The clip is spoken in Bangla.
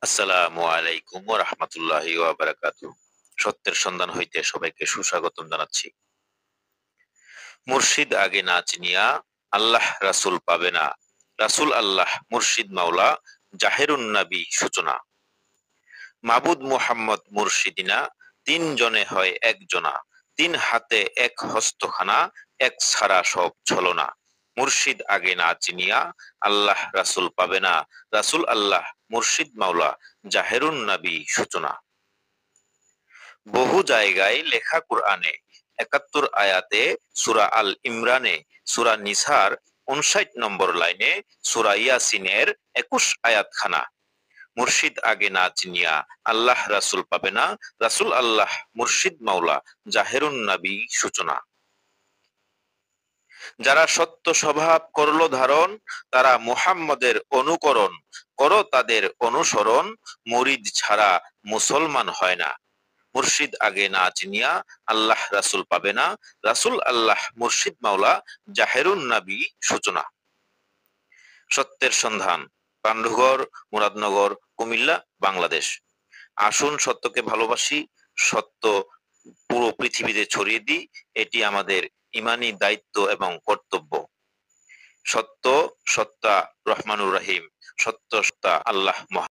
আসসালামু আলাইকুম ওয়া রাহমাতুল্লাহি ওয়া বারাকাতুহু। সত্যের সন্ধান হইতে সবাইকে সুস্বাগতম জানাচ্ছি। মুর্শিদ আগে না চিনিয়া আল্লাহ রাসূল পাবে না। রাসূল আল্লাহ মুর্শিদ মাওলা জাহেরুন নবী সূচনা। মাবুদ মুহাম্মদ মুর্শিদিনা তিন জনে হয় একজনা। তিন হাতে এক হস্তখানা এক ছাড়া সব ছলনা। মুর্শিদ আগে না চিনিয়া আল্লাহ রাসূল পাবে না। রাসূল আল্লাহ মুর্শিদ মাওলা জাহেরুন নবী সূচনা। বহু জায়গায় লেখা কুরআনে ৭১ আয়াতে, সূরা আল ইমরানে, সূরা নিসার ৫৯ নম্বর লাইনে, সূরা ইয়াসিনের ২১ আয়াতখানা। মুর্শিদ আগে না চিনিয়া আল্লাহ রাসূল পাবে না। রাসূল আল্লাহ মুর্শিদ মাওলা জাহেরুন নবী সূচনা। যারা সত্য স্বভাব করল ধারণ, তারা মুহাম্মদের অনুকরণ। করো তাদের অনুসরণ, মুরিদ ছাড়া মুসলমান হয় না। মুর্শিদ আগে না চিনিয়া আল্লাহ রাসূল পাবে না। রাসূল আল্লাহ মুর্শিদ মাওলা জাহেরুন নবী সূচনা। সত্যের সন্ধান, পান্ডুগড়, মুরাদনগর, কুমিল্লা, বাংলাদেশ। আসুন সত্যকে ভালোবাসি, সত্য পুরো পৃথিবীতে ছড়িয়ে দিই। এটি আমাদের ইমানি দায়িত্ব এবং কর্তব্য। সত্য সত্তা রহমানুর রহিম, সত্য সত্তা আল্লাহ মহান।